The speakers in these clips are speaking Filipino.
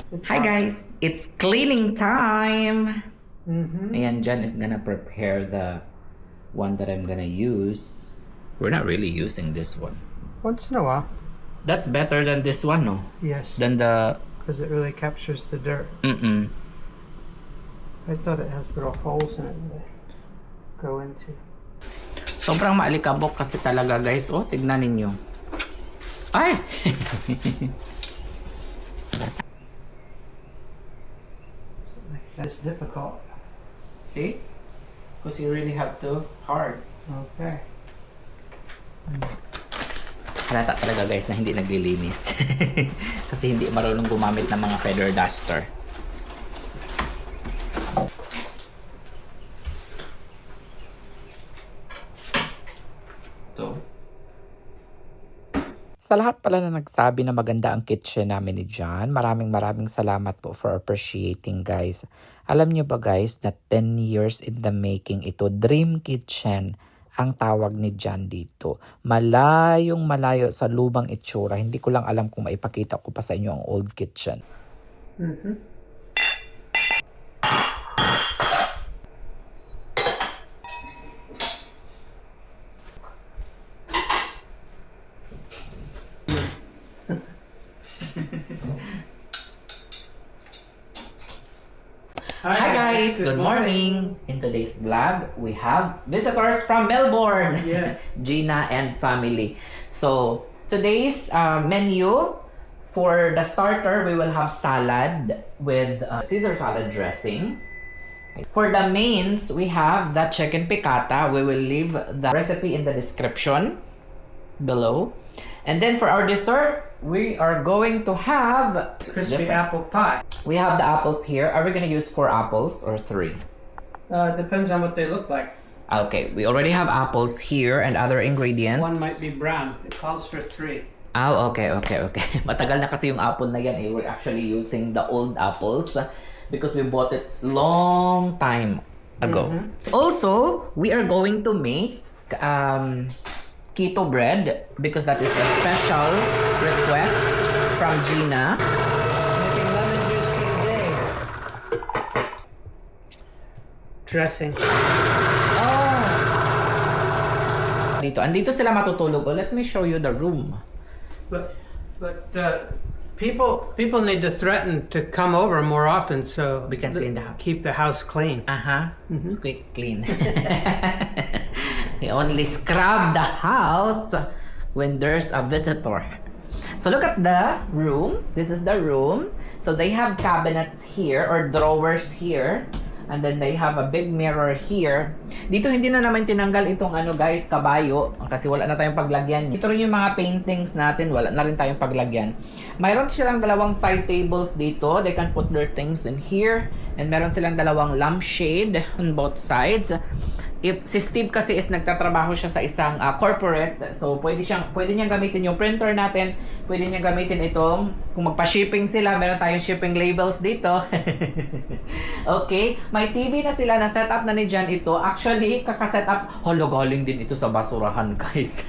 Hi guys, it's cleaning time. Mm-hmm. Ayan, Jan is gonna prepare the one that I'm gonna use. We're not really using this one. Once in a while. That's better than this one, no? Yes. Than the Because it really captures the dirt. mm-mm. I thought it has little holes in it to go into. Sobrang maalikabok kasi talaga, guys. Oh, tignan ninyo. Ay! That's difficult. See? Because you really have to hard. Okay. Halata talaga guys na hindi naglilinis. Kasi hindi marunong gumamit ng mga feather duster. So, sa lahat pala na nagsabi na maganda ang kitchen namin ni John, maraming salamat po for appreciating guys. Alam nyo ba guys na 10 years in the making ito, dream kitchen ang tawag ni John dito. Malayong malayo sa lumang itsura. Hindi ko lang alam kung maipakita ko pa sa inyo ang old kitchen. Mm-hmm. Hi guys, good morning. In today's vlog, we have visitors from Melbourne. Yes. Gina and family. So, today's menu, for the starter, we will have salad with Caesar salad dressing. For the mains, we have the chicken piccata. We will leave the recipe in the description below. And then for our dessert, we are going to have Crispy apple pie. We have the apples here. Are we gonna use 4 apples or 3? Depends on what they look like. Okay, we already have apples here and other ingredients. One might be brown. It calls for 3. Oh, okay. Matagal na kasi yung apple na yan eh. We're actually using the old apples because we bought it long time ago. Also, we are going to make keto bread because that is a special request from Gina. Making lemon juice today. Dressing. Andito sila matutulog. Oh, let me show you the room. But people need to threaten to come over more often so We can clean the house. keep the house clean. It's quick clean. We only scrub the house when there's a visitor. So look at the room. This is the room. So they have cabinets here or drawers here. And then they have a big mirror here. Dito hindi na naman tinanggal itong guys, kabayo. Kasi wala na tayong paglagyan. Ito rin yung mga paintings natin. Wala na rin tayong paglagyan. Mayroon silang dalawang side tables dito. They can put their things in here. And meron silang dalawang lampshade on both sides. Si Steve kasi is nagtatrabaho siya sa isang corporate. So, pwede niyang gamitin yung printer natin. Pwede niyang gamitin itong, kung magpa-shipping sila, meron tayong shipping labels dito. Okay. May TV na sila na set up na ni John ito. Actually, kaka-set up, galing din ito sa basurahan, guys.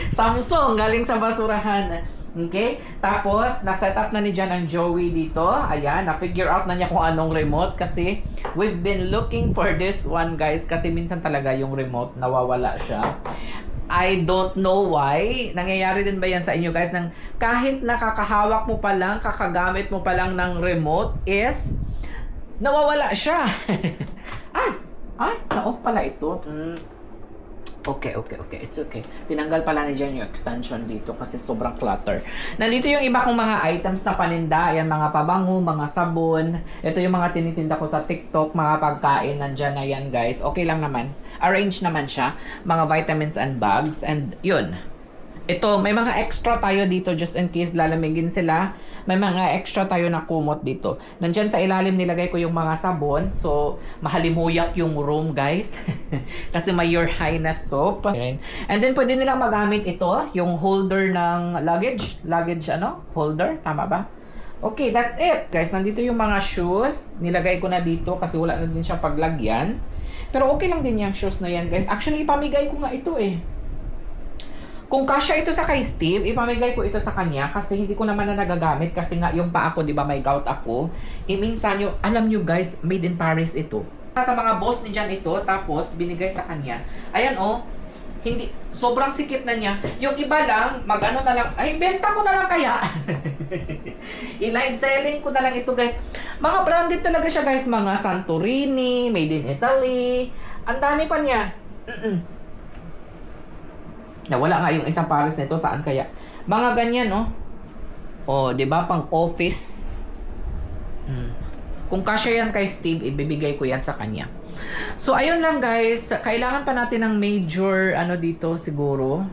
Samsung, galing sa basurahan. Okay? Tapos, na-set up na ni John ang Joey dito. Ayan, na-figure out na niya kung anong remote kasi we've been looking for this one, guys, kasi minsan talaga yung remote nawawala siya. I don't know why. Nangyayari din ba yan sa inyo, guys, nang kahit nakakahawak mo pa lang, kakagamit mo pa lang ng remote is nawawala siya. ay, na-off pala ito. Okay. It's okay. Tinanggal pala ni Jen yung extension dito kasi sobrang clutter. Nandito yung iba kong mga items na paninda. Ayan, mga pabango, mga sabon. Ito yung mga tinitinda ko sa TikTok, mga pagkain. Nandyan na yan, guys. Okay lang naman. Arrange naman siya. Mga vitamins and bags. And yun. Ito, may mga extra tayo dito just in case lalamigin sila. May mga extra tayo na kumot dito. Nandyan sa ilalim nilagay ko yung mga sabon. So, mahalimuyak yung room, guys. Kasi may Your Highness soap. And then, pwede nilang magamit ito, yung holder ng luggage. Luggage, holder. Tama ba? Okay, that's it. Guys, nandito yung mga shoes. Nilagay ko na dito kasi wala na din siyang paglagyan. Pero okay lang din yung shoes na yan, guys. Actually, ipamigay ko nga ito eh. Kung kasya ito sa kay Steve, ipamigay ko ito sa kanya kasi hindi ko naman na nagagamit kasi nga yung paa ko, di ba, may gout ako. Minsan yung, alam nyo guys, made in Paris ito. Sa mga boss ni Jan ito, tapos binigay sa kanya. Ayan oh, hindi, sobrang sikip na niya. Yung iba lang, mag-ano na lang, ay, benta ko na lang kaya. I-live selling ko na lang ito guys. Mga branded talaga siya guys, mga Santorini, made in Italy. Ang dami pa niya. Nawala nga yung isang Paris nito, saan kaya? Mga ganyan, no? Oh, 'di ba, pang office. Kung kasya yan kay Steve, ibibigay ko yan sa kanya. So, ayun lang guys. Kailangan pa natin ng major, ano dito siguro.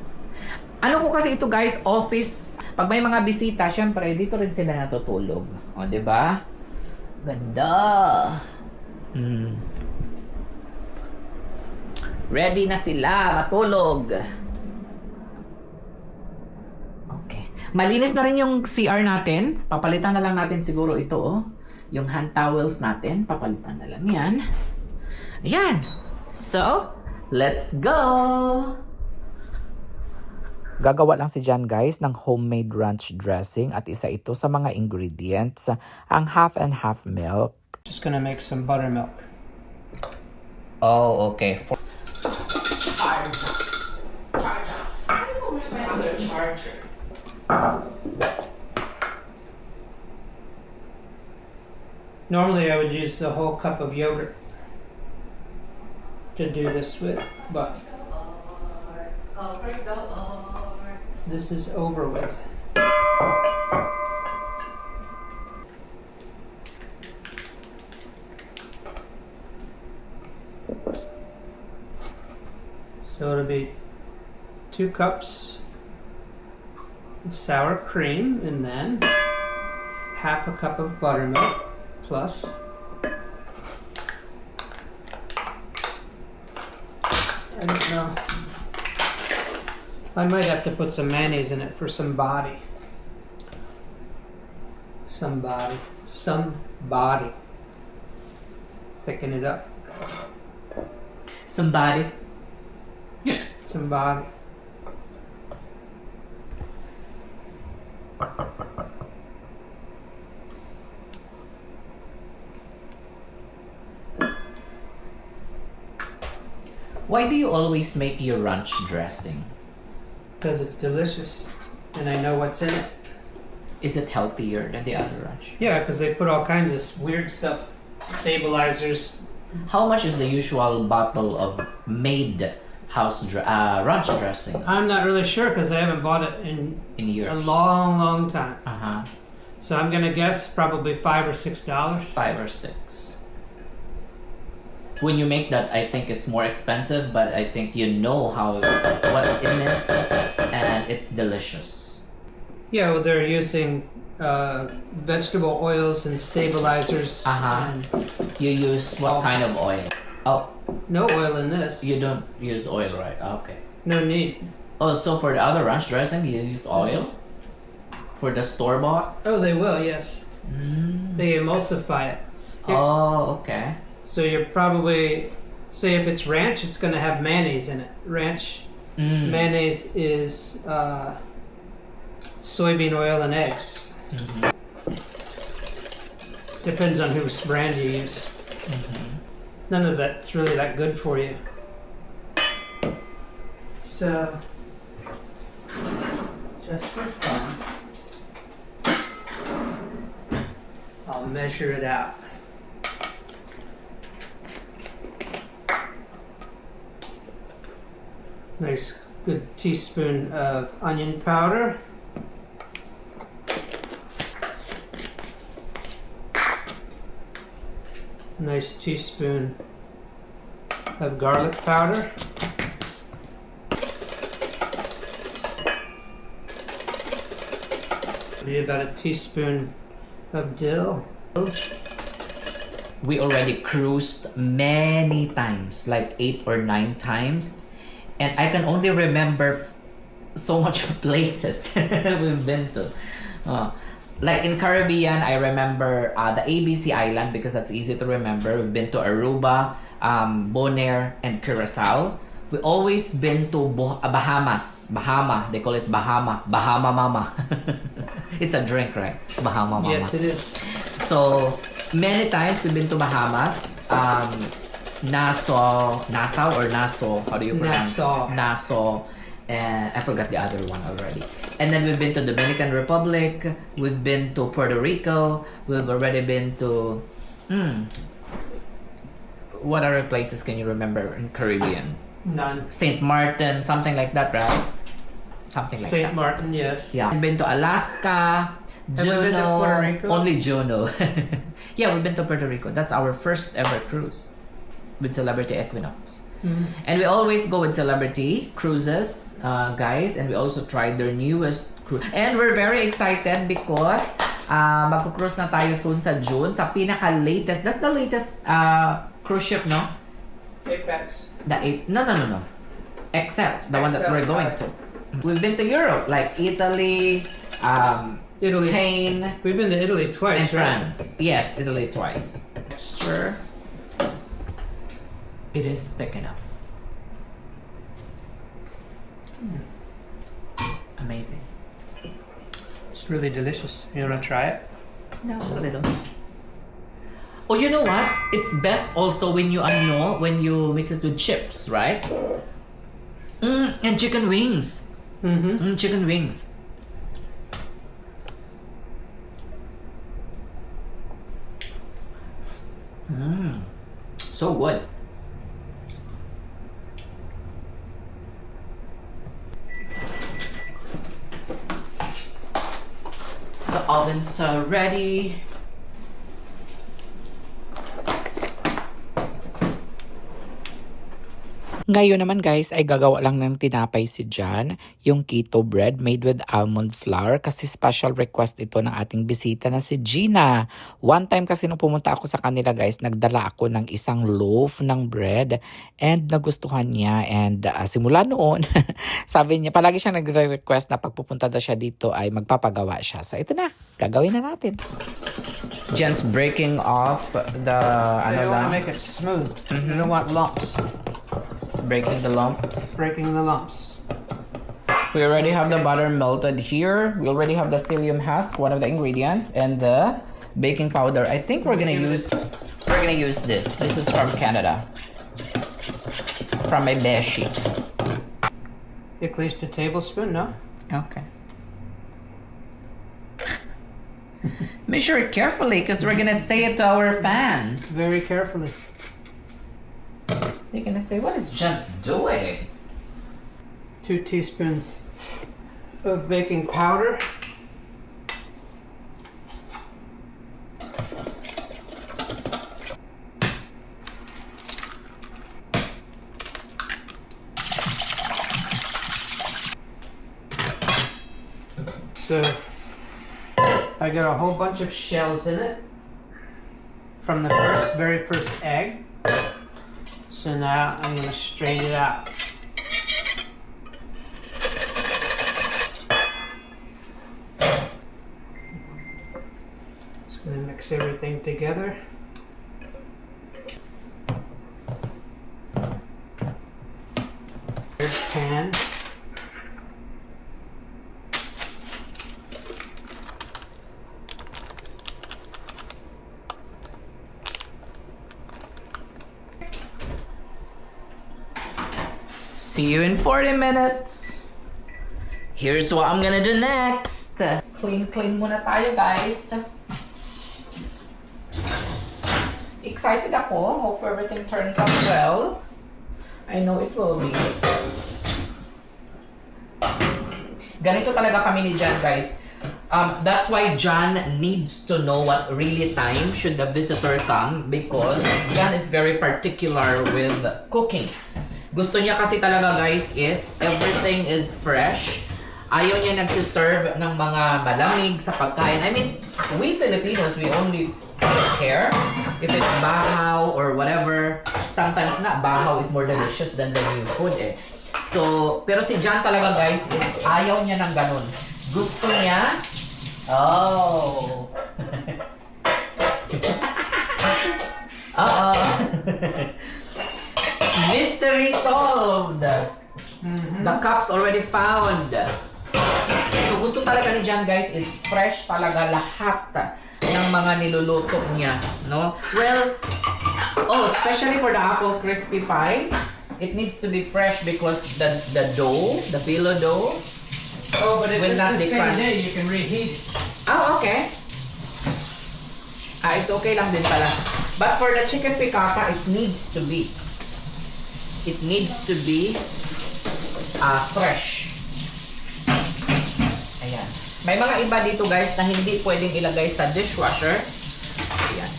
Ano ko kasi ito guys, office. Pag may mga bisita, syempre, dito rin sila natutulog. O, 'di ba? Ganda. Ready na sila matulog. Malinis na rin yung CR natin. Papalitan na lang natin siguro ito, oh. Yung hand towels natin, papalitan na lang yan. Ayan. So, let's go! Gagawa lang si Jan guys ng homemade ranch dressing at isa ito sa mga ingredients, ang half and half milk. Just gonna make some buttermilk. Oh, okay. Charger. I don't know where's my other charger. Normally I would use the whole cup of yogurt to do this with, but this is over with. So it'll be 2 cups of sour cream and then half a cup of buttermilk plus I don't know. I might have to put some mayonnaise in it for some body. Somebody. Thicken it up. Somebody. Somebody. Why do you always make your ranch dressing? Because it's delicious and I know what's in it. Is it healthier than the other ranch? Yeah, because they put all kinds of weird stuff, stabilizers. How much is the usual bottle of made ranch dressing? I'm not really sure because I haven't bought it in years. a long time. Uh-huh. So I'm gonna guess probably $5 or $6. 5 or 6. When you make that, I think it's more expensive, but I think you know what's in it, and it's delicious. Yeah, well, they're using vegetable oils and stabilizers. Uh-huh. And You use what kind of oil? Oh, no oil in this. you don't use oil, right? Okay. No need. Oh, so for the other ranch dressing, you use oil? For the store-bought? Oh, they will, yes. They emulsify it. Oh, okay. So you're probably, say if it's ranch, it's going to have mayonnaise in it. Ranch mayonnaise is soybean oil and eggs. Depends on whose brand you use. None of that's really that good for you. So, just for fun, I'll measure it out. Nice good teaspoon of onion powder. Nice teaspoon of garlic powder. Maybe about a teaspoon of dill. We already cruised many times, like 8 or 9 times. And I can only remember so much places we've been to. Like in Caribbean, I remember the ABC Island because that's easy to remember. We've been to Aruba, Bonaire, and Curacao. We always been to Bahamas. Bahama. They call it Bahama. Bahama Mama. It's a drink, right? Bahama Mama. Yes, it is. So, many times we've been to Bahamas. Nassau, how do you pronounce Nassau. Nassau. And I forgot the other one already. And then we've been to Dominican Republic. We've been to Puerto Rico. We've already been to... What other places can you remember in Caribbean? None. St. Martin, something like that, right? Something like that. St. Martin, yes. Yeah. We've been to Alaska, Have we been to Juneau, Puerto Rico? only Juneau. Yeah, we've been to Puerto Rico. That's our first ever cruise with Celebrity Equinox. And we always go with Celebrity Cruises, guys. And we also tried their newest cruise. And we're very excited because magko-cruise na tayo soon sa June sa pinaka-latest. That's the latest cruise ship, no? Apex. No. Except the one that we're going to. We've been to Europe, like Italy, Italy. Spain, We've been to Italy and twice, right? France. Yes, Italy twice. Texture. It is thick enough. Amazing. It's really delicious. You want to try it? No, a little. Oh, you know what? It's best also when you mix it with chips, right? And chicken wings. Chicken wings. So good. The oven's ready. Ngayon naman guys ay gagawa lang ng tinapay si John, yung keto bread made with almond flour kasi special request ito ng ating bisita na si Gina. One time kasi nung pumunta ako sa kanila guys, nagdala ako ng isang loaf ng bread and nagustuhan niya and simula noon sabi niya palagi siyang nagre-request na pagpupunta daw siya dito ay magpapagawa siya. So ito na, gagawin na natin. Jen's breaking off the I want to make it smooth. You don't want lumps. breaking the lumps. Breaking the lumps. We already have the butter melted here. We already have the psyllium husk, one of the ingredients, and the baking powder. I think we're gonna use this. This is from Canada, from my beshi. At least a tablespoon, no? Okay. Measure it carefully, because we're gonna say it to our fans. Very carefully. They're gonna say, "What is Jen doing?" 2 teaspoons of baking powder. So I got a whole bunch of shells in it from the very first egg. So now I'm going to strain it out. Just going to mix everything together. Here's pan. See you in 40 minutes. Here's what I'm gonna do next. Clean muna tayo, guys. Excited ako. Hope everything turns out well. I know it will be. Ganito talaga kami ni Jan, guys. That's why Jan needs to know what really time should the visitor come because Jan is very particular with cooking. Gusto niya kasi talaga guys is everything is fresh. Ayaw niya nagsiserve ng mga malamig sa pagkain. I mean, we Filipinos, we only care if it's bahaw or whatever. Sometimes na bahaw is more delicious than the new food eh. So, pero si John talaga guys is ayaw niya ng ganun. Gusto niya, oh. Mystery solved! cups already found. So gusto talaga ni John guys is fresh talaga lahat ng mga niluluto niya, no? Well, especially for the apple crispy pie, it needs to be fresh because the dough, the phyllo dough, Oh, but if will it's not the be same crunched. day, you can reheat it. Ah, okay. It's okay lang din pala. But for the chicken piccata, it needs to be fresh. Ayan. May mga iba dito guys na hindi pwedeng ilagay sa dishwasher. Ayan.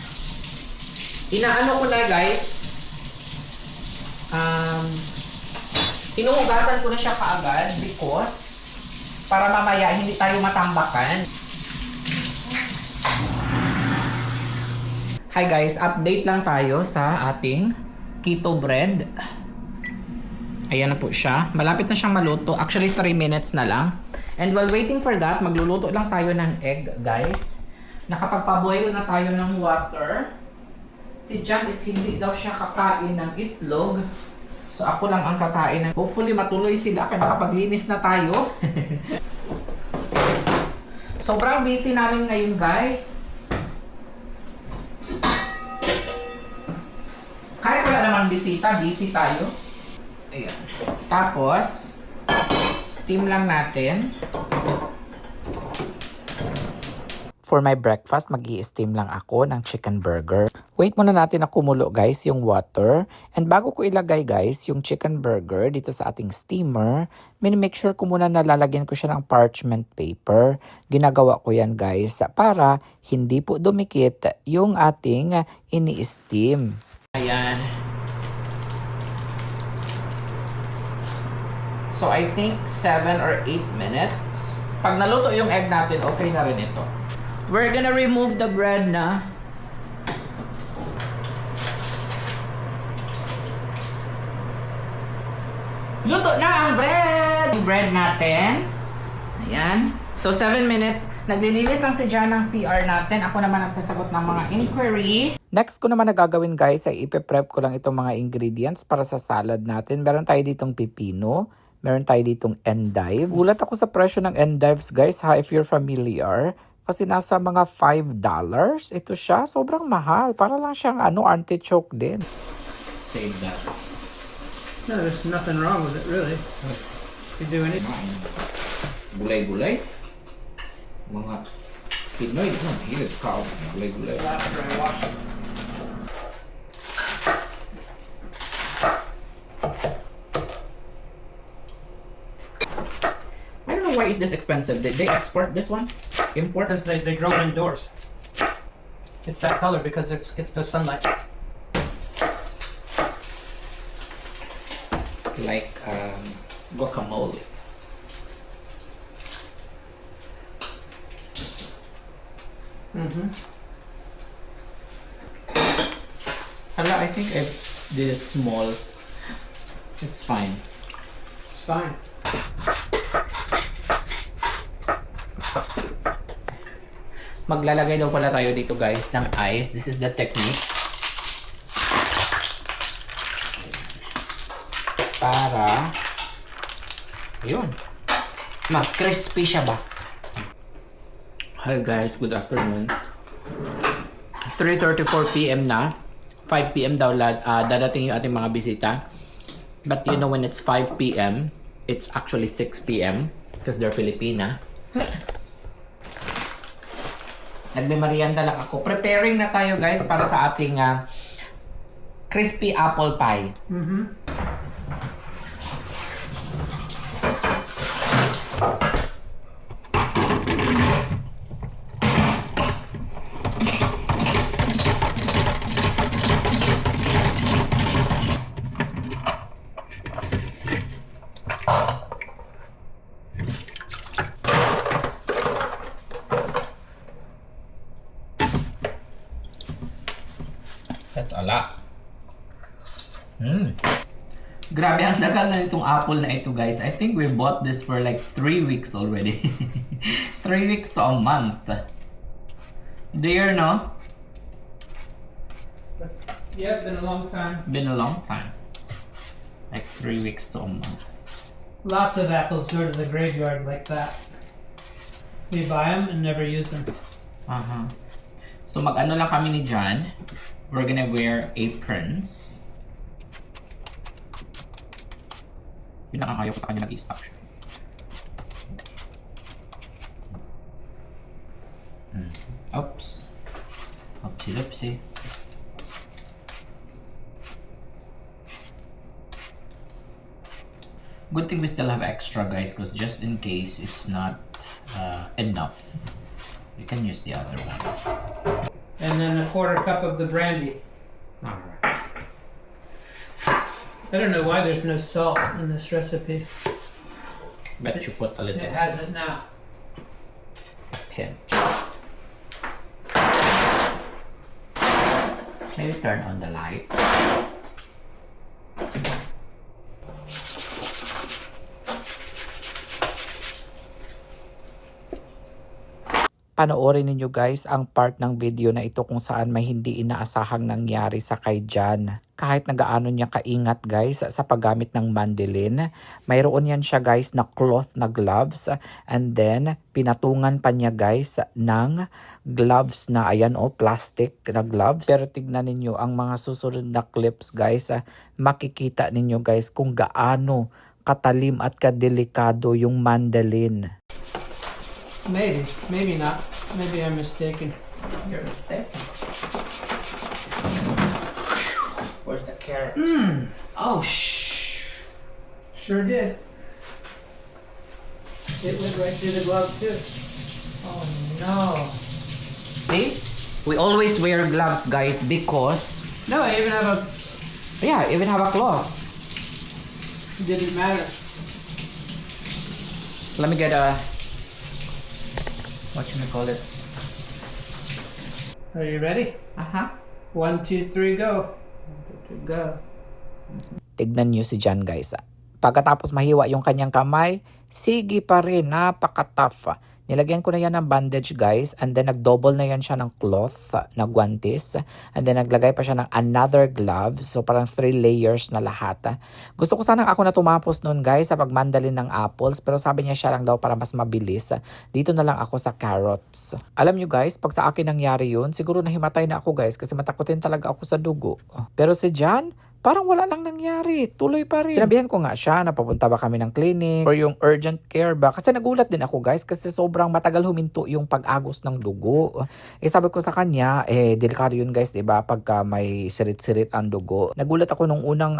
Inaano ko na guys. Hinuhugasan ko na siya kaagad because para mamaya hindi tayo matambakan. Hi guys, update lang tayo sa ating keto bread. Ayan na po siya. Malapit na siyang maluto. Actually, 3 minutes na lang. And while waiting for that, magluluto lang tayo ng egg, guys. Nakapagpaboil na tayo ng water. Si John is hindi daw siya kakain ng itlog. So ako lang ang kakain. Hopefully matuloy sila kaya nakapaglinis na tayo. Sobrang busy namin ngayon, guys. Kahit wala namang bisita, busy tayo. Ayan. Tapos, steam lang natin. For my breakfast, mag-i-steam lang ako ng chicken burger. Wait muna natin na kumulo guys yung water. And bago ko ilagay guys yung chicken burger dito sa ating steamer, make sure ko muna na lalagyan ko siya ng parchment paper. Ginagawa ko yan guys para hindi po dumikit yung ating ini-steam. Ayan. So I think 7 or 8 minutes. Pag naluto yung egg natin, okay na rin ito. We're gonna remove the bread na. Luto na ang bread! Yung bread natin. Ayan. So 7 minutes. Naglilinis lang si John ng CR natin. Ako naman nagsasagot ng mga inquiry. Next ko naman na gagawin guys ay ipe-prep ko lang itong mga ingredients para sa salad natin. Meron tayo ditong pipino. Meron tayo ditong endives. Gulat ako sa presyo ng endives guys ha, if you're familiar. Kasi nasa mga $5 ito siya. Sobrang mahal. Para lang siyang artichoke din. Save that. No, there's nothing wrong with it, really. You do anything. Gulay-gulay. Mga Pinoy, hilig ka. Gulay-gulay. After I wash it. I don't know why is this expensive. Did they export this one? Import? Because they grow indoors. It's that color because it's the sunlight. Like guacamole. Mm-hmm. Hala, I think I did it small. It's fine. It's fine. Maglalagay daw pala tayo dito guys ng ice. This is the technique. Para ayun. Mag-crispy siya ba? Hi guys, good afternoon. 3:34 PM na. 5 PM daw dadating yung ating mga bisita. But you know when it's 5 PM, it's actually 6 PM because they're Filipina. Nagme-merienda lang ako. Preparing na tayo guys para sa ating crispy apple pie. Mm-hmm. That's a lot. Grabe, ang dagal na itong apple na ito guys. I think we bought this for like 3 weeks already. 3 weeks to a month. Dear, no? Yeah, been a long time. Been a long time. Like 3 weeks to a month. Lots of apples go to the graveyard like that. We buy them and never use them. So mag-ano lang kami ni John. We're gonna wear aprons. Yun lang ang ayaw ko sa kanya nag-i-stop siya. Oops. Oopsie-loopsie. Good thing we still have extra, guys, because just in case it's not enough, we can use the other one. And then a quarter cup of the brandy. Alright. I don't know why there's no salt in this recipe. Bet you put a little It has it now. pinch. Maybe turn on the light. Panoorin ninyo guys ang part ng video na ito kung saan may hindi inaasahang nangyari sa kay John. Kahit nagaano niya kaingat guys sa paggamit ng mandolin, mayroon yan siya guys na cloth na gloves, and then pinatungan pa niya guys ng gloves na ayan plastic na gloves. Pero tignan ninyo ang mga susunod na clips guys, makikita ninyo guys kung gaano katalim at kadelikado yung mandolin. Maybe not. Maybe I'm mistaken. You're mistaken. Where's the carrot? Oh, shh. Sure did. It went right through the glove too. Oh no. See? We always wear gloves, guys, because No, I even have a. yeah, even have a cloth. It didn't matter. Let me get a what should we call it? Are you ready? 1, 2, 3, go. 1, 2, 3, go. Tignan nyo si John guys. Pagkatapos mahiwa yung kanyang kamay, sige pa rin, napaka-tough. Nilagyan ko na yan ng bandage guys, and then nag-double na yan siya ng cloth na guantes, and then naglagay pa siya ng another glove, so parang 3 layers na lahat. Gusto ko sanang ako na tumapos nun guys sa pagmandalin ng apples, pero sabi niya siya lang daw para mas mabilis. Dito na lang ako sa carrots. Alam nyo guys, pag sa akin nangyari yun, siguro nahimatay na ako guys kasi matakotin talaga ako sa dugo. Pero si John, parang wala lang nangyari. Tuloy pa rin. Sinabihan ko nga siya na papunta ba kami ng clinic or yung urgent care ba. Kasi nagulat din ako guys kasi sobrang matagal huminto yung pag-agos ng dugo. Sabi ko sa kanya, delikado yun guys, diba? Pagka may sirit-sirit ang dugo. Nagulat ako nung unang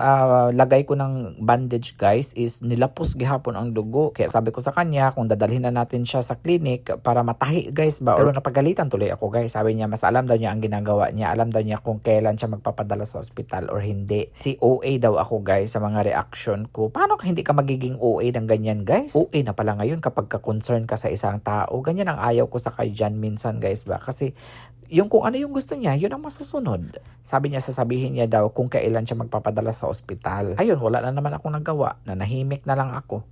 lagay ko ng bandage guys is nilapos gihapon ang dugo. Kaya sabi ko sa kanya kung dadalhin na natin siya sa clinic para matahi guys ba. Pero napagalitan tuloy ako guys. Sabi niya mas alam daw niya ang ginagawa niya. Alam daw niya kung kailan siya magpapadala sa ospital or hindi. Si OA daw ako guys sa mga reaction ko. Paano hindi ka magiging OA ng ganyan guys? OA na pala ngayon kapag ka-concern ka sa isang tao. Ganyan ang ayaw ko sa kay John minsan guys ba? Kasi yung kung ano yung gusto niya, yun ang masusunod. Sabi niya sasabihin niya daw kung kailan siya magpapadala sa ospital. Ayun, wala na naman akong nagawa. Nanahimik na lang ako.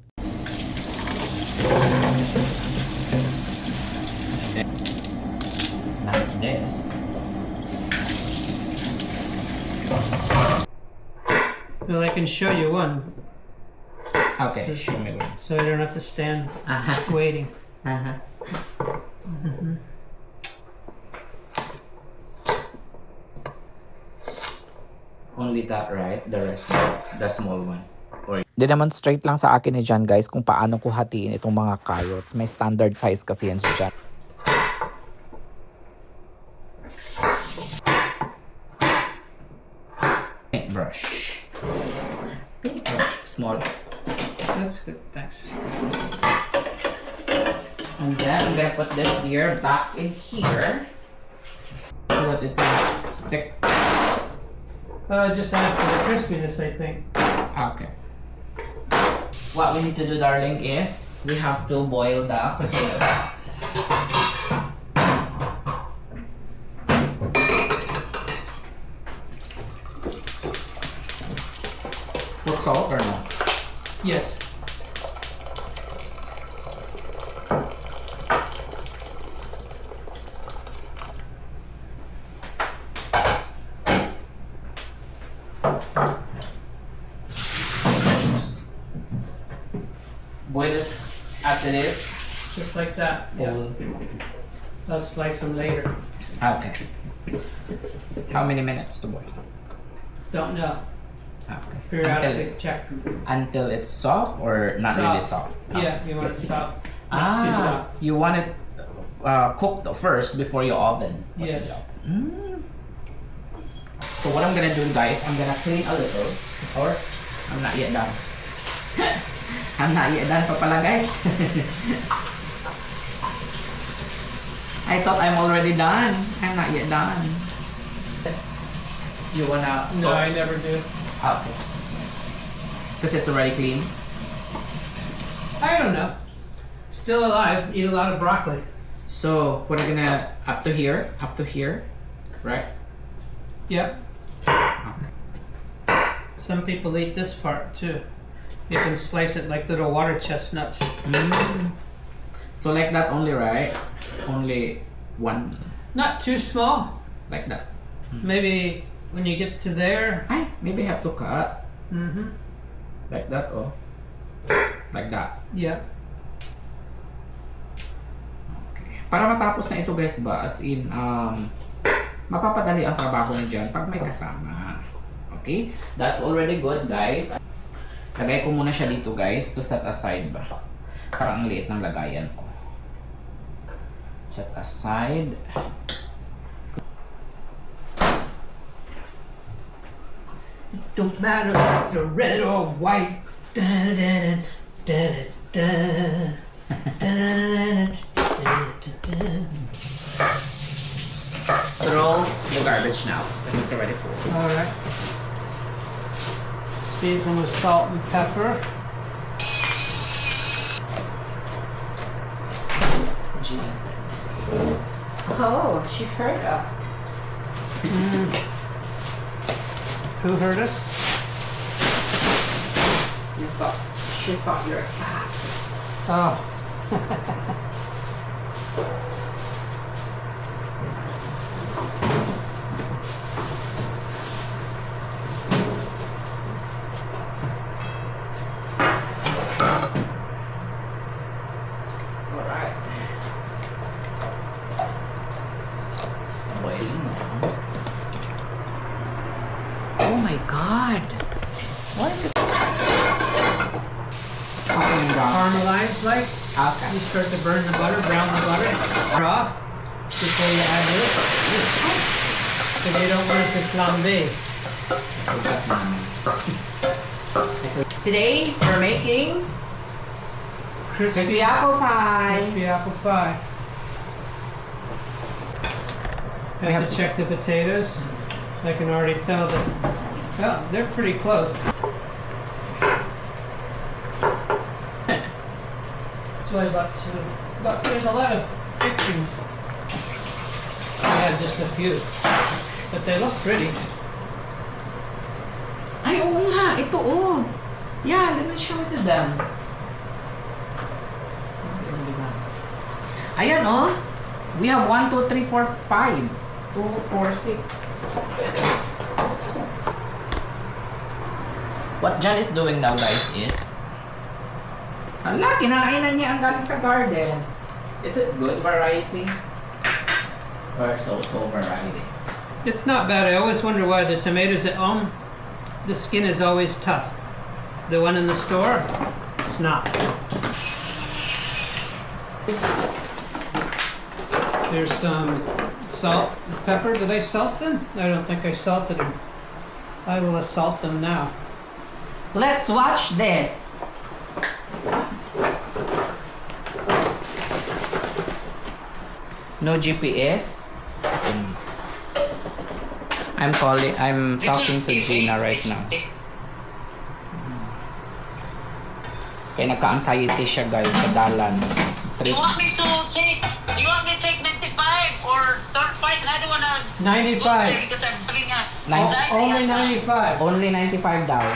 Like this. Well, I can show you one, Okay, show me one. so I don't have to stand waiting. Only that, right? The rest, the small one. Dinemonstrate lang sa akin ni John guys kung paano ko hatiin itong mga carrots. May standard size kasi yan si John. Paintbrush. Paintbrush. Small. That's good, thanks. And then I'm gonna put this here back in here. So that it will stick. Just adds to the crispiness, I think. Okay. What we need to do, darling, is we have to boil the potatoes. Put salt or no? Yes. boil it as it is. Just like that. Yeah. I'll slice them later. Okay. How many minutes to boil? Don't know. Okay. Periodically check. Until it's soft or not really soft? Yeah, you want it soft. Not too soft. You want it cooked first before you oven. Yes. So what I'm gonna do, guys, I'm gonna clean a little. Or I'm not yet done. I'm not yet done pa pala, guys. I thought I'm already done. I'm not yet done. You wanna? No, I never do. Okay. Because it's already clean. I don't know. Still alive. Eat a lot of broccoli. So we're gonna up to here, right? Yep. Some people eat this part too. You can slice it like little water chestnuts. So like that only, right? Only one, Not too small. like that. Maybe when you get to there. I maybe have to cut Mm-hmm. like that, or like that. Yep. Okay. Para matapos na ito, guys, ba, as in, mapapadali ang trabaho niyo dyan pag may kasama. Okay? That's already good, guys. Lagay ko muna siya dito, guys, to set aside ba. Parang ang liit ng lagayan ko. Set aside. Don't matter if you're red or white. Throw the garbage now because it's already full. Alright. Season with salt and pepper. Gina said. Oh, she heard us. Who hurt us? She thought you're a cat. Oh. Alright. It's boiling now. Oh my god! What is it? Caramelized like? Okay. You start to burn the butter, brown the butter off before you add it. So they don't want it to flambe. Today, we're making crispy Crispy apple pie. apple pie. We have Have to check the potatoes. I can already tell that, well, they're pretty close. So about two, but there's a lot of fixings. I have just a few, but they look pretty. Ay, oo nga. Ito, oh. Yeah, let me show it to them. Ayan, oh. We have 1, 2, 3, 4, 5. 2, 4, 6. What John is doing now, guys, is... Hala, kinakainan niya ang galing sa garden. Is it good variety? Or so-so variety? It's not bad. I always wonder why the tomatoes at home, the skin is always tough. The one in the store, it's not. There's some salt, pepper. Did I salt them? I don't think I salted them. I will salt them now. Let's watch this. No GPS. I'm talking to Gina right now. Kaya nagka-anxiety siya, guys, sa dalan. You want me to take 95 or 35? I don't wanna go there 95. because I'm having a Nine- anxiety Only attack. 95. Only 95 daw.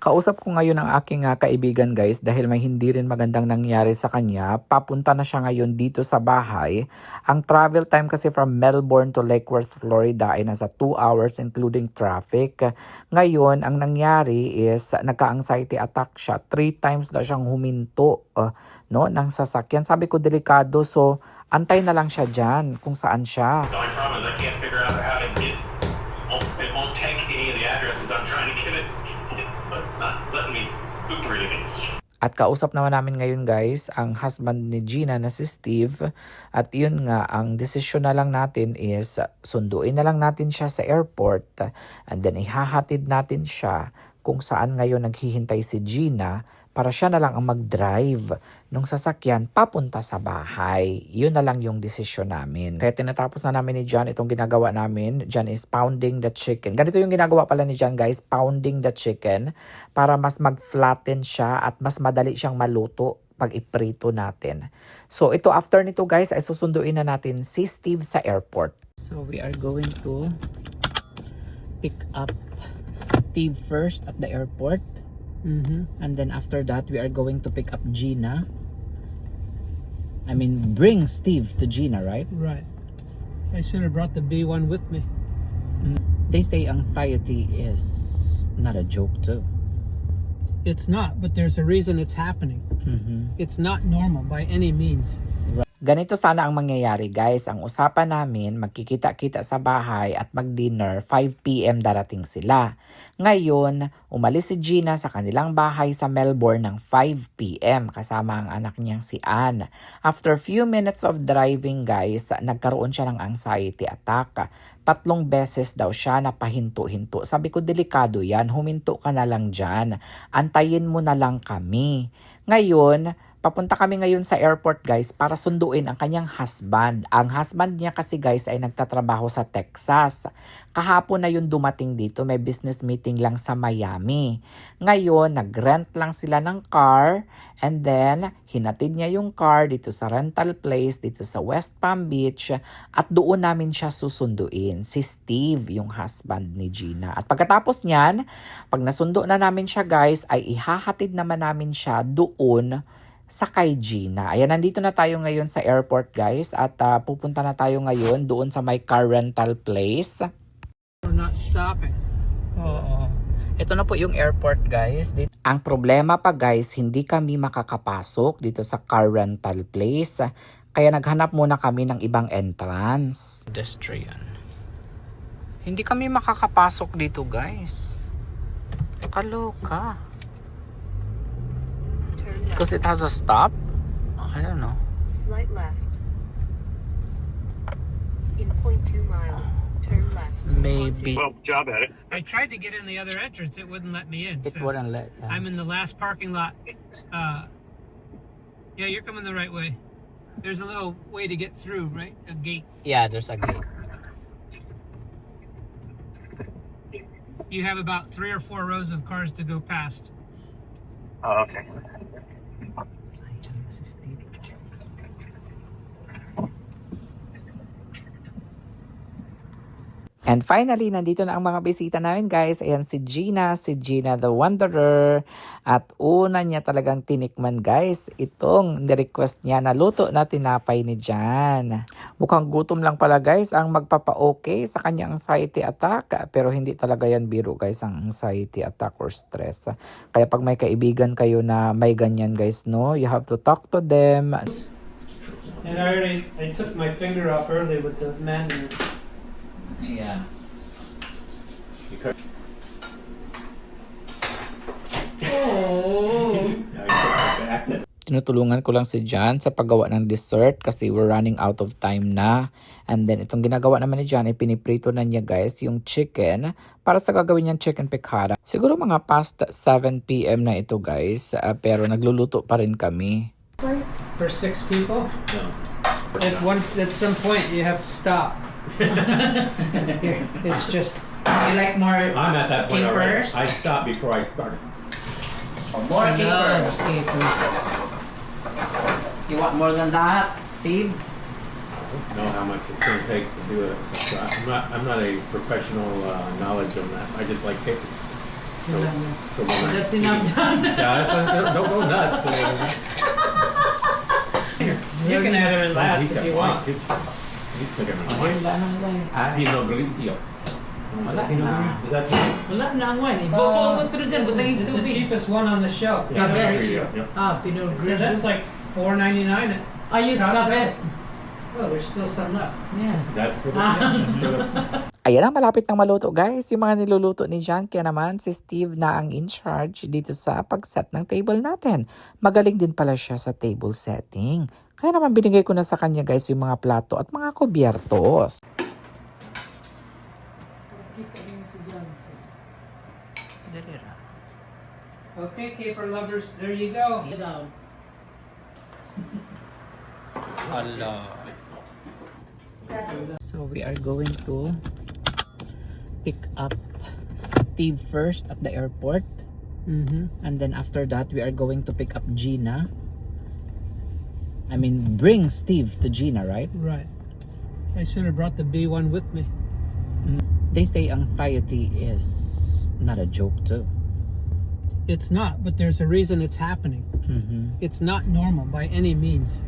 Kausap ko ngayon ang aking kaibigan guys dahil may hindi rin magandang nangyari sa kanya. Papunta na siya ngayon dito sa bahay. Ang travel time kasi from Melbourne to Lake Worth, Florida ay nasa 2 hours including traffic. Ngayon, ang nangyari is nagka-anxiety attack siya. 3 times na siyang huminto ng sasakyan. Sabi ko delikado, so antay na lang siya dyan kung saan siya. The only problem is I can't figure out how to get it won't take any of the addresses I'm trying to get it. So it's not letting me do anything. At kausap naman namin ngayon guys, ang husband ni Gina na si Steve. At yun nga, ang desisyon na lang natin is sunduin na lang natin siya sa airport. And then ihahatid natin siya kung saan ngayon naghihintay si Gina para siya na lang ang mag-drive nung sasakyan papunta sa bahay. Yun na lang yung desisyon namin. Kaya tinatapos na namin ni John itong ginagawa namin. John is pounding the chicken. Ganito yung ginagawa pala ni John guys, pounding the chicken para mas mag-flatten siya at mas madali siyang maluto pag iprito natin. So ito after nito guys ay susunduin na natin si Steve sa airport. So we are going to pick up Steve first at the airport. And then after that, we are going to pick up Gina. I mean, bring Steve to Gina, right? Right. I should have brought the B1 with me. They say anxiety is not a joke too. It's not, but there's a reason it's happening. It's not normal by any means. Ganito sana ang mangyayari guys. Ang usapan namin, magkikita-kita sa bahay at mag-dinner, 5 p.m. darating sila. Ngayon, umalis si Gina sa kanilang bahay sa Melbourne ng 5 p.m. kasama ang anak niyang si Anne. After few minutes of driving guys, nagkaroon siya ng anxiety attack. 3 beses daw siya na pahinto-hinto. Sabi ko, delikado yan, huminto ka na lang dyan. Antayin mo na lang kami. Ngayon, papunta kami ngayon sa airport guys para sunduin ang kanyang husband. Ang husband niya kasi guys ay nagtatrabaho sa Texas. Kahapon na yun dumating dito, may business meeting lang sa Miami. Ngayon, nag-rent lang sila ng car and then hinatid niya yung car dito sa rental place dito sa West Palm Beach at doon namin siya susunduin. Si Steve, yung husband ni Gina. At pagkatapos niyan, pag nasundo na namin siya guys, ay ihahatid naman namin siya doon sa kay Gina. Ayan, nandito na tayo ngayon sa airport guys at pupunta na tayo ngayon doon sa my car rental place. We're not stopping. Oo. Ito na po yung airport guys. Ang problema pa guys, hindi kami makakapasok dito sa car rental place. Kaya naghanap muna kami ng ibang entrance. Pedestrian. Hindi kami makakapasok dito guys. Kaloka. Because it has a stop? I don't know. Slight left. In 0.2 miles, turn left. Maybe. Well, job at it. I tried to get in the other entrance. It wouldn't let me in. It so wouldn't let. I'm in the last parking lot. Yeah, you're coming the right way. There's a little way to get through, right? A gate. Yeah, there's a gate. You have about 3 or 4 rows of cars to go past. Oh, okay. And finally, nandito na ang mga bisita namin guys. Ayan si Gina the Wanderer. At una niya talagang tinikman guys, itong nirequest niya na luto na tinapay ni Jan. Mukhang gutom lang pala guys ang magpapa-okay sa kanyang anxiety attack. Pero hindi talaga yan biro guys ang anxiety attack or stress. Kaya pag may kaibigan kayo na may ganyan guys, no, you have to talk to them. And I took my finger off early with the manual. Yeah. Oh. Tinutulungan ko lang si John sa paggawa ng dessert kasi we're running out of time na. And then itong ginagawa naman ni John ay piniprito na niya guys yung chicken para sa gagawin niyang chicken piccata. Siguro mga past 7 p.m. na ito guys, pero nagluluto pa rin kami. For 6 people? No. At some point you have to stop. Here, it's just You like more I'm at that point already. capers? I stopped before I started. More capers. You want more than that, Steve? I don't know how much it's going to take to do it. So I'm not a professional knowledge on that. I just like capers. So we're That's enough done. Yeah, don't go nuts. You can add them in last He's if got you one. want. He's putting them in Ayun, one. wala na lang. Pinot Grigio. Wala na. Is that Wala na ang wine. Buko ko dyan, butang It's the cheapest one on the shelf. Yeah, Cafe. yeah. Ah, Pinot So that's like $4.99. I use cafe. Oh, there's still some left. Yeah. That's for the. Ayan ang malapit ng maluto guys, yung mga niluluto ni John. Kaya naman si Steve na ang in charge dito sa pag-set ng table natin. Magaling din pala siya sa table setting. Kaya naman binigay ko na sa kanya guys yung mga plato at mga kubyertos. Okay, caper lovers, there you go. Down. So we are going to pick up Steve first at the airport. Mm-hmm. And then after that, we are going to pick up Gina. I mean, bring Steve to Gina, right? Right. I should have brought the B1 with me. They say anxiety is not a joke too. It's not, but there's a reason it's happening. It's not normal by any means.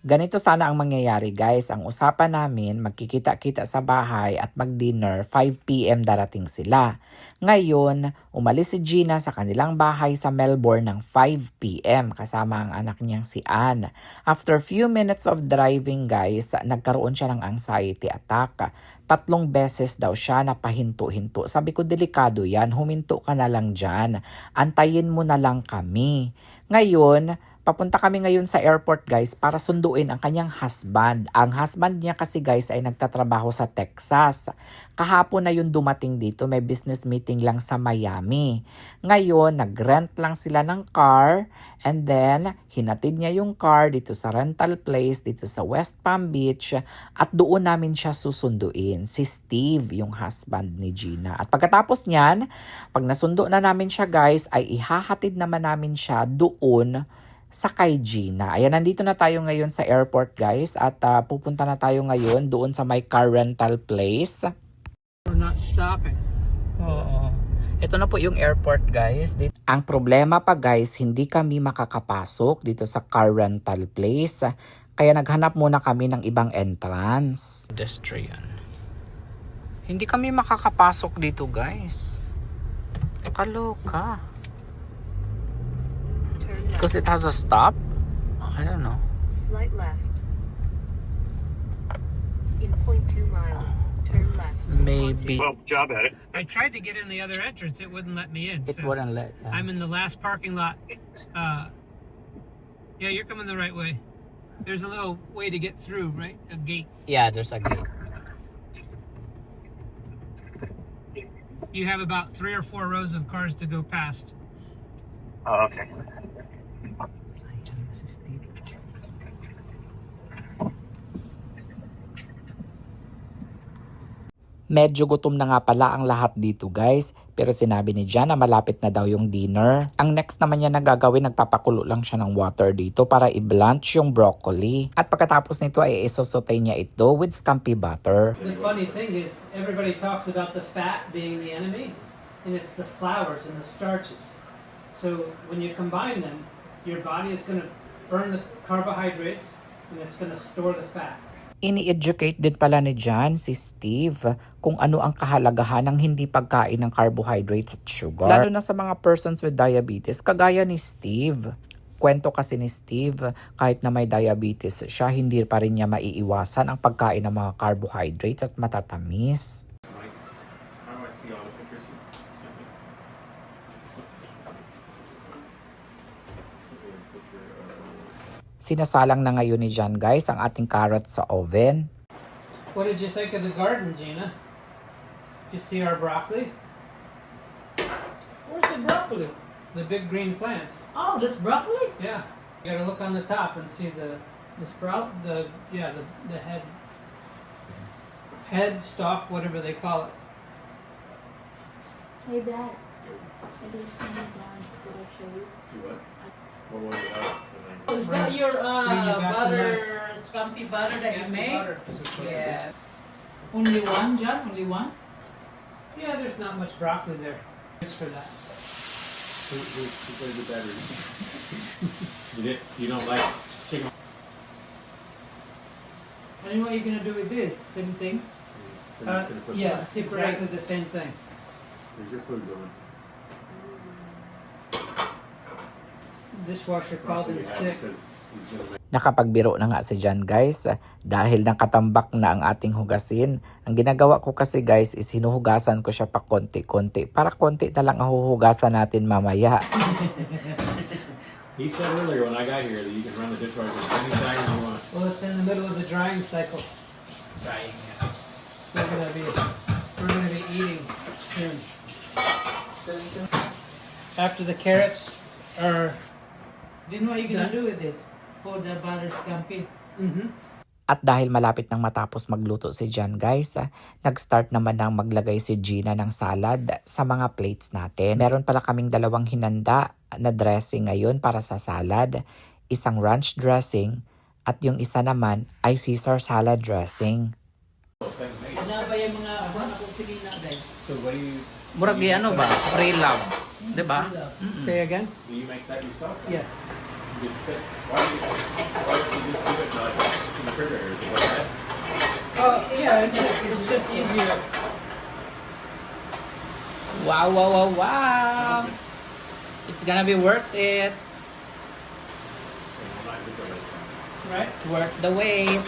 Ganito sana ang mangyayari guys. Ang usapan namin, magkikita-kita sa bahay at mag-dinner, 5 p.m. darating sila. Ngayon, umalis si Gina sa kanilang bahay sa Melbourne ng 5 p.m. kasama ang anak niyang si Anne. After few minutes of driving guys, nagkaroon siya ng anxiety attack. 3 beses daw siya napahinto-hinto. Sabi ko, delikado yan, huminto ka na lang dyan. Antayin mo na lang kami. Ngayon, papunta kami ngayon sa airport guys para sunduin ang kanyang husband. Ang husband niya kasi guys ay nagtatrabaho sa Texas. Kahapon na yun dumating dito, may business meeting lang sa Miami. Ngayon, nag-rent lang sila ng car and then hinatid niya yung car dito sa rental place dito sa West Palm Beach at doon namin siya susunduin. Si Steve, yung husband ni Gina. At pagkatapos niyan, pag nasundo na namin siya guys, ay ihahatid naman namin siya doon sa kay Gina. Ayan, nandito na tayo ngayon sa airport guys at pupunta na tayo ngayon doon sa my car rental place. We're not stopping. Oo. Ito na po yung airport guys. Ang problema pa guys, hindi kami makakapasok dito sa car rental place. Kaya naghanap muna kami ng ibang entrance. Pedestrian. Hindi kami makakapasok dito guys. Kaloka. Turn left. Because it has a stop? I don't know. Slight left. In 0.2 miles, turn left. Maybe Well, job at it. I tried to get in the other entrance. It wouldn't let me in. it so wouldn't let. I'm in the last parking lot. Yeah, you're coming the right way. There's a little way to get through, right? A gate. Yeah, there's a gate. You have about 3 or 4 rows of cars to go past. Oh, okay. Medyo gutom na nga pala ang lahat dito guys. Pero sinabi ni Jan na malapit na daw yung dinner. Ang next naman niya na gagawin, nagpapakulo lang siya ng water dito para i-blanch yung broccoli. At pagkatapos nito ay isosote niya ito with scampi butter. The funny thing is, everybody talks about the fat being the enemy, and it's the flours and the starches. So when you combine them, your body is going to burn the carbohydrates, and it's going to store the fat. Ini-educate din pala ni Jan si Steve kung ano ang kahalagahan ng hindi pagkain ng carbohydrates at sugar. Lalo na sa mga persons with diabetes, kagaya ni Steve. Kwento kasi ni Steve, kahit na may diabetes siya, hindi pa rin niya maiiwasan ang pagkain ng mga carbohydrates at matatamis. How do I see all the pictures? Sinasalang na ngayon ni Jan guys ang ating carrots sa oven. What did you think of the garden, Gina? Did you see our broccoli? Where's the broccoli? The big green plants. Oh, this broccoli? Yeah. You gotta look on the top and see the sprout? the head stalk, whatever they call it. Hey Dad, I didn't see you downstairs. Did I show you? What? What was it? Is that your Bring you back butter, scampi butter that you made? Butter. Yes. Only one, John? Only one? Yeah, there's not much broccoli there. Just for that. Who plays the battery? You don't like chicken? And what are you gonna do with this? Same thing? Yes, exactly the same thing. There's your food going. Dishwasher called in sick. Nakapagbiro na nga si Jan guys dahil nakatambak na ang ating hugasin. Ang ginagawa ko kasi guys is hinuhugasan ko siya pa konti-konti para konti na lang ang huhugasan natin mamaya. He said earlier when I got here that you can run the dishwasher anytime you want. Well, it's in the middle of the drying cycle. Drying. We're gonna be eating soon. After the carrots are Then what are you gonna do with this? For the butter scampi. At dahil malapit nang matapos magluto si Jan guys, nag-start naman nang maglagay si Gina ng salad sa mga plates natin. Meron pala kaming dalawang hinanda na dressing ngayon para sa salad. Isang ranch dressing at yung isa naman ay Caesar salad dressing. Ano ba yung mga ako sige na guys? So what do you? Murag ano ba? Pre-love. Diba? say again? Do you make that yourself? Yes. You just sit. Why do you just do it like in the refrigerator? Is it like that? Oh yeah, it's just easier. Wow, wow, wow, wow! It's gonna be worth it. I'm not good at it. Right? Worth the wait.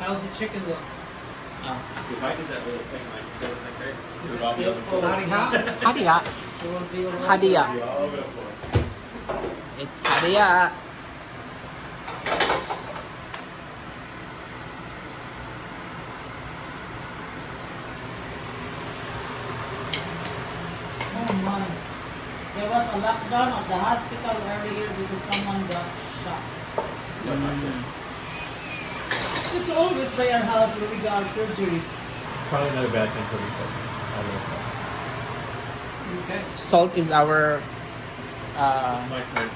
How's the chicken look? See, if I did that little thing like there, it would all be on the floor. Howdy hot? Hadiya! It will be all Hadiya! It'd be all over the floor. It's hadiya. Oh my. There was a lockdown of the hospital earlier because someone got shot. It's always by our house where we got our surgeries. Probably not a bad thing for me, but I don't know. Okay. Salt is our It's my friend.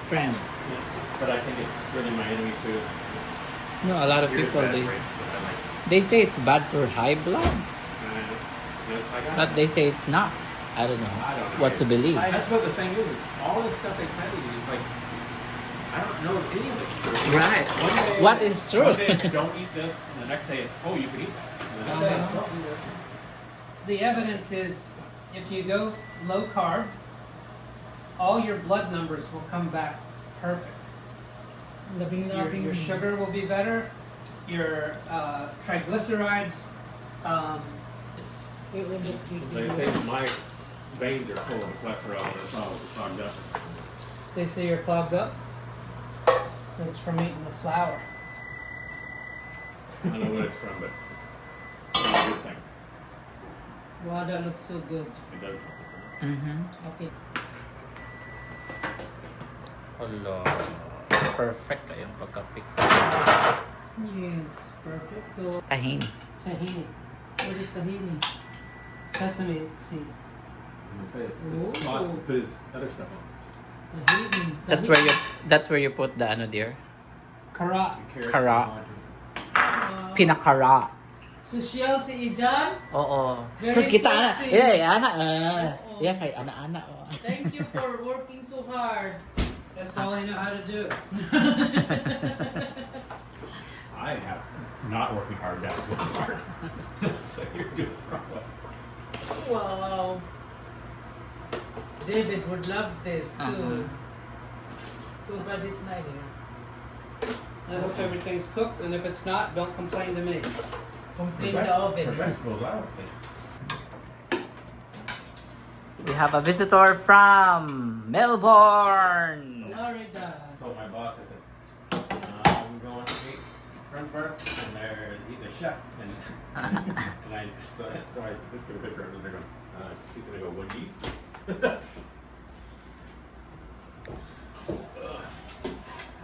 friend. Yes, but I think it's really my enemy too. No, a lot of Here's people bad they for it, but I like it. they say it's bad for high blood, Yes, I got but it. they say it's not. I don't know I don't know. what to believe. That's what the thing is all this stuff they tell you is like, I don't know if any of it's true. Right. One day, What is true? One day it's don't eat this, and the next day it's, oh, you can eat that. And the next day it's, don't eat this. The evidence is if you go low carb, all your blood numbers will come back perfect. Your sugar will be better, your triglycerides, It will look They say my veins are full of cholesterol and it's all clogged up. they say you're clogged up. That's from eating the flour. I don't know what it's from, but it's a good thing. Wow, that looks so good. It does help. Mm-hmm. Okay. Hello. Perfect kayong pagka-pick. Yes, perfecto. Tahin. Tahini, What is tahini? sesame seed. I'm gonna say it's sauce to put his other stuff on. Tahini. That's where you put the ano dear? Karat. Carrots Kara. and margarine. Pinakara. Social si Ijan. Oo. Very Sus kita ana. sexy. Ana. Oo. Yeah, kay ana-ana. Oh. Thank you for working so hard. That's all I know how to do. I have not working hard, that working hard. So you're doing it the wrong way. Wow. David would love this too. Too bad he's not here. I hope everything's cooked, and if it's not, don't complain to me. Complain For the oven. vegetables, I always think. We have a visitor from Melbourne. Florida. I told my boss, I said, I'm going to meet a friend of ours, and he's a chef. And, so I just took a picture of him, and they're going, she's going to go, what do you eat?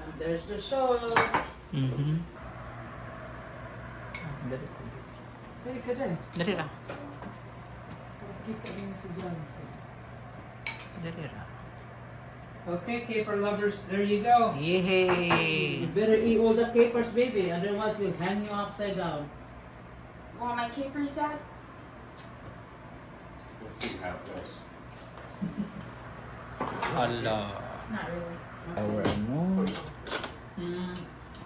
And there's the sauce. Mm-hmm. Very good eh. Dali ra. Kita din si John. Dali ra. Okay, caper lovers, there you go. Yay! You better eat all the capers, baby, otherwise we'll hang you upside down. Want my capers, Dad? We'll see how it goes. Hala. Not really. Our ano?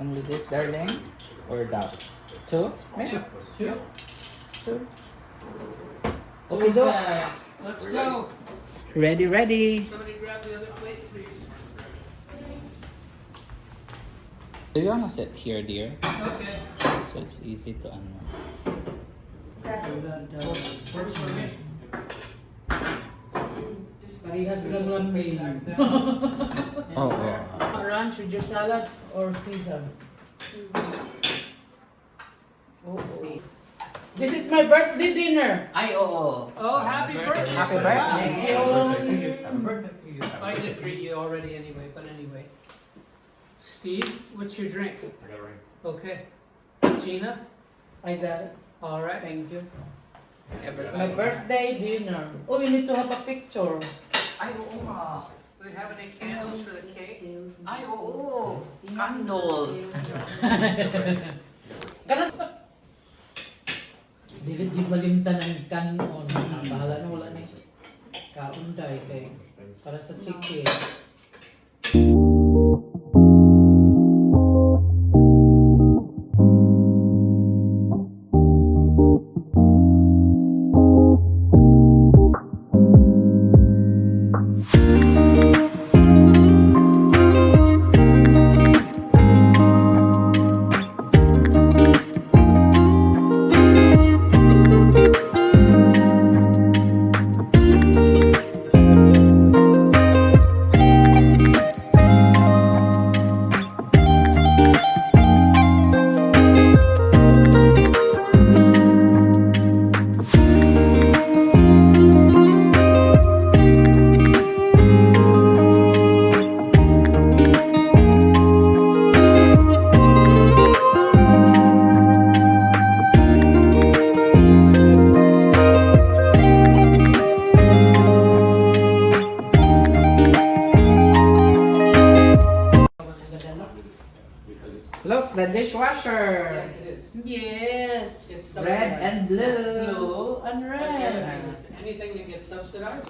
Only this, darling? Or that? Two? Maybe. Two. Two. Okay, do. Let's go. Ready. Somebody grab the other plate, please. Do you wanna sit here, dear? Okay. So it's easy to ano. Works for me. Parehas lang lang may Oo. ranch with your salad or Caesar? Oh. This is my birthday dinner. Ay, oo. Oh, happy birthday. Happy birthday. Happy birthday to you. I did treat you already anyway, but anyway. Steve, what's your drink? I got a ring. Okay. Gina? I got it. All right. Thank you. My birthday dinner. Oh, you need to have a picture. Ay, oo nga. Do we have any candles for the cake? Ay, oo. Candle. Kanan. Dili di malimtan ang kanon. Bahala na wala na kaunday kay para sa chicken. Look, the dishwasher. Yes, it is. Yes. It's Red and blue. Blue and red. Anything that gets subsidized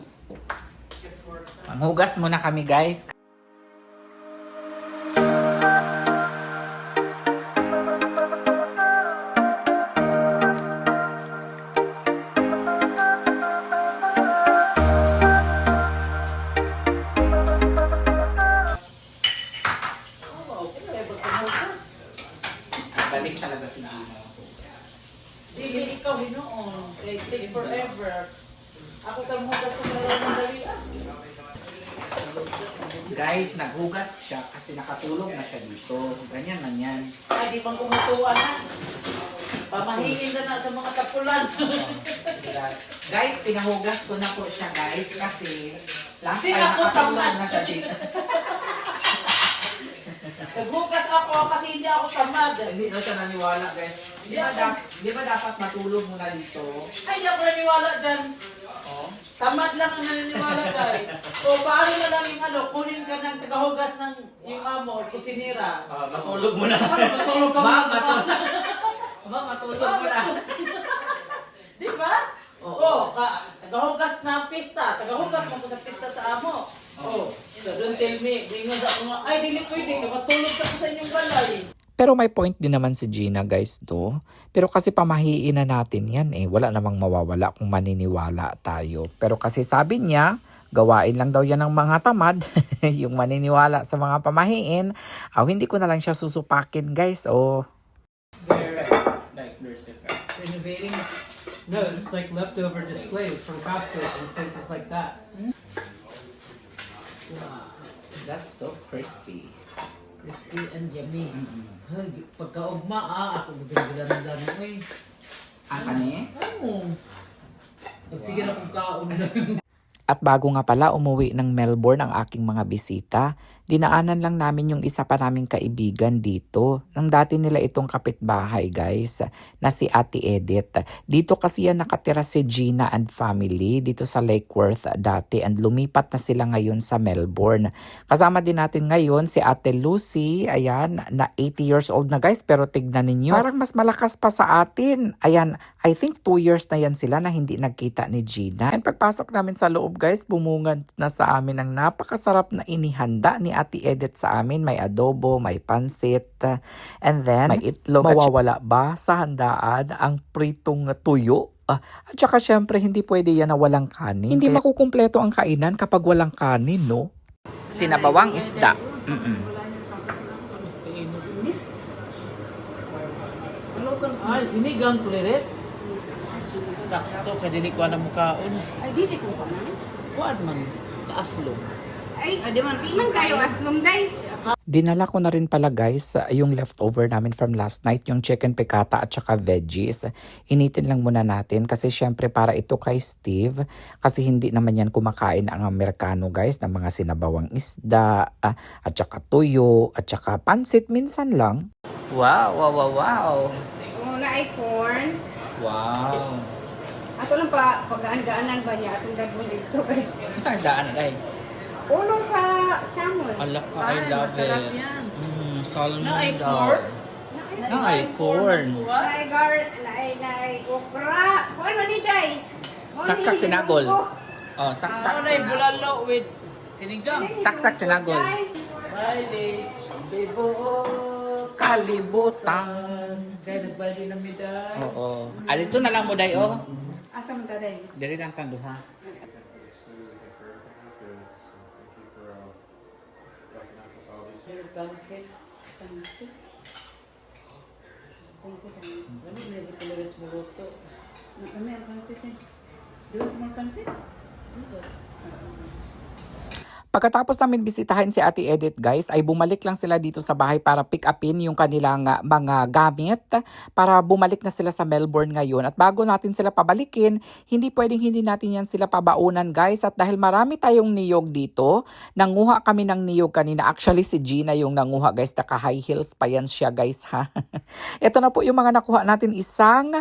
gets more expensive. Manghugas muna kami, guys. Balik talaga si Gina. Dili ikaw hinoon. Take forever. Ako kang hugas ko na ng dali. Guys, naghugas siya kasi nakatulog na siya dito. Ganyan lang yan. Ay, di bang kumutuan na? Pamahiin na sa mga tapulan. Guys, pinahugas ko na po siya, guys, kasi last Kasi time ako nakatulog tamad. na siya dito. Naghugas ako kasi hindi ako tamad. Hindi na siya naniwala, guys. Di ba dapat matulog muna dito? Ay, hindi ako naniwala dyan. Tamad lang ang naniniwala tayo. O paano na lang yung ano, kunin ka ng tagahugas ng yung amo, kusinira. Matulog muna. Matulog ka muna sa Matulog muna. Di ba? Oo. Tagahugas na pista. Tagahugas mo ko sa pista sa amo. Oh, so don't tell me, ingon ako nga, ay dili pwede ka, matulog ka sa inyong balay. Pero may point din naman si Gina guys do. Pero kasi pamahiin na natin yan eh. Wala namang mawawala kung maniniwala tayo. Pero kasi sabi niya, gawain lang daw yan ng mga tamad. Yung maniniwala sa mga pamahiin. Hindi ko na lang siya susupakin guys. Like, there's different. Renovating. No, it's like leftover displays from Costco and places like that. Wow, that's so crispy. Crispy and yummy. Ay, pagkaugma ako magdala ng dami. Ang kani? Oo. Sige na kung kaon na. At bago nga pala umuwi ng Melbourne ang aking mga bisita, dinaanan lang namin yung isa pa naming kaibigan dito. Nang dati nila itong kapitbahay guys, na si Ate Edith. Dito kasi yan nakatira si Gina and family dito sa Lake Worth dati and lumipat na sila ngayon sa Melbourne. Kasama din natin ngayon si Ate Lucy, ayan, na 80 years old na guys pero tignan ninyo. Parang mas malakas pa sa atin. Ayan, I think 2 years na yan sila na hindi nagkita ni Gina. And pagpasok namin sa loob guys, bumungad na sa amin ang napakasarap na inihanda ni Ate Edith sa amin. May adobo, may pansit, and then may itlog. Mawawala ba sa handaan ang pritong tuyo? At saka syempre hindi pwede yan na walang kanin. Hindi makukumpleto ang kainan kapag walang kanin, no? Sinabawang isda. Ay, sinigang kulirit. Sakto, kaya dili ko na mukaon. Ay, dili ko pa man. Kuan man, taaslo. Ay, di man kayo aslom day. Dinala ko na rin pala guys yung leftover namin from last night, yung chicken piccata at saka veggies. Initin lang muna natin kasi syempre para ito kay Steve. Kasi hindi naman yan kumakain ang Amerikano guys ng mga sinabawang isda at saka tuyo at saka pansit minsan lang. Wow, wow, wow, wow. Oh, na ay corn. Wow. Ato lang pa paggaan-gaanan ba niya atong dagong dito kay. Saan isdaan na dahil? Ulo sa salmon. Alak ka, I love masarap it. yan. Salmon Na ay daw. corn? Na ay corn. Naay okra. Kuan man ni day. Saksak sinagol. Oh, saksak Ano na yung bulalo with sinigang? Saksak sinagol. Friday, bibo, Kalibutan. kaya nagbayad na miday. Oo. Alito na lang mo day, oh. Asa man day? Dili lang tanduha. Ano na si Kulirit mo luto? Ano ang pansit? Dos mo pansit? Pagkatapos namin bisitahin si Ate Edith guys, ay bumalik lang sila dito sa bahay para pick upin yung kanilang mga gamit para bumalik na sila sa Melbourne ngayon. At bago natin sila pabalikin, hindi natin yan sila pabaunan guys. At dahil marami tayong niyog dito, nanguha kami ng niyog kanina. Actually si Gina yung nanguha guys, naka high heels pa yan siya guys ha. Ito na po yung mga nakuha natin, isang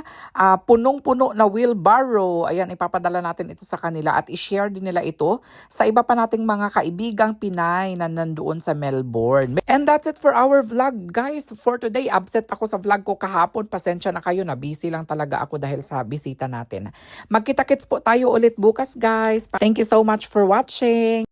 punong-puno na wheelbarrow. Ayan, ipapadala natin ito sa kanila at i-share din nila ito sa iba pa nating mga kaibigang Pinay na nandoon sa Melbourne. And that's it for our vlog, guys. For today, absent ako sa vlog ko kahapon. Pasensya na kayo, na busy lang talaga ako dahil sa bisita natin. Magkita-kits po tayo ulit bukas, guys. Thank you so much for watching.